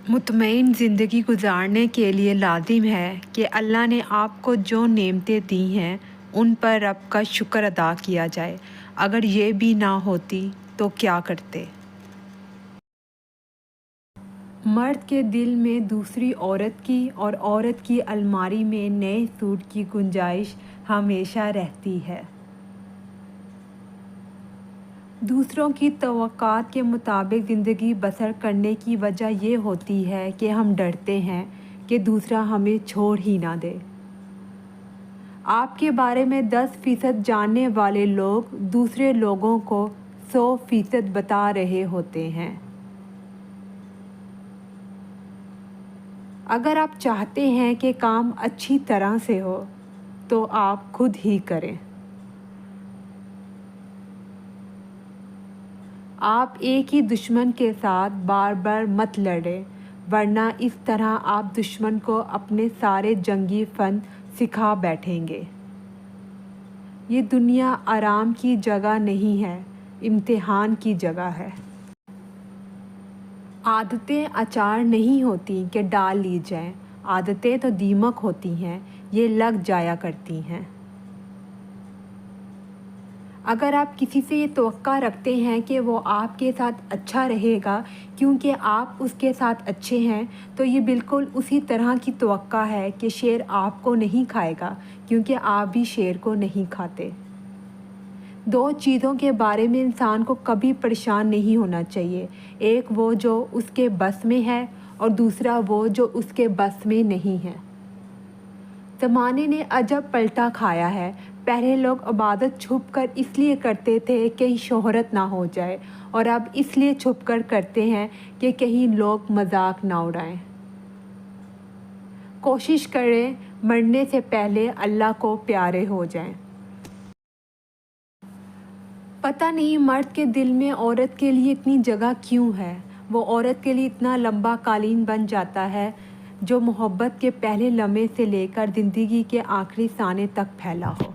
مطمئن زندگی گزارنے کے لیے لازم ہے کہ اللہ نے آپ کو جو نعمتیں دی ہیں ان پر رب کا شکر ادا کیا جائے۔ اگر یہ بھی نہ ہوتی تو کیا کرتے؟ مرد کے دل میں دوسری عورت کی اور عورت کی الماری میں نئے سوٹ کی گنجائش ہمیشہ رہتی ہے۔ دوسروں کی توقعات کے مطابق زندگی بسر کرنے کی وجہ یہ ہوتی ہے کہ ہم ڈرتے ہیں کہ دوسرا ہمیں چھوڑ ہی نہ دے۔ آپ کے بارے میں 10% جاننے والے لوگ دوسرے لوگوں کو 100% بتا رہے ہوتے ہیں۔ اگر آپ چاہتے ہیں کہ کام اچھی طرح سے ہو تو آپ خود ہی کریں۔ آپ ایک ہی دشمن کے ساتھ بار بار مت لڑیں، ورنہ اس طرح آپ دشمن کو اپنے سارے جنگی فن سکھا بیٹھیں گے۔ یہ دنیا آرام کی جگہ نہیں ہے، امتحان کی جگہ ہے۔ عادتیں اچار نہیں ہوتی کہ ڈال لی جائیں، عادتیں تو دیمک ہوتی ہیں، یہ لگ جایا کرتی ہیں۔ اگر آپ کسی سے یہ توقع رکھتے ہیں کہ وہ آپ کے ساتھ اچھا رہے گا کیونکہ آپ اس کے ساتھ اچھے ہیں، تو یہ بالکل اسی طرح کی توقع ہے کہ شیر آپ کو نہیں کھائے گا کیونکہ آپ بھی شیر کو نہیں کھاتے۔ دو چیزوں کے بارے میں انسان کو کبھی پریشان نہیں ہونا چاہیے، ایک وہ جو اس کے بس میں ہے اور دوسرا وہ جو اس کے بس میں نہیں ہے۔ زمانے نے عجب پلٹا کھایا ہے۔ پہلے لوگ عبادت چھپ کر اس لیے کرتے تھے کہ کہیں شہرت نہ ہو جائے، اور اب اس لیے چھپ کر کرتے ہیں کہ کہیں لوگ مذاق نہ اڑائیں۔ کوشش کریں مرنے سے پہلے اللہ کو پیارے ہو جائیں۔ پتہ نہیں مرد کے دل میں عورت کے لیے اتنی جگہ کیوں ہے؟ وہ عورت کے لیے اتنا لمبا قالین بن جاتا ہے جو محبت کے پہلے لمحے سے لے کر زندگی کے آخری سانے تک پھیلا ہو۔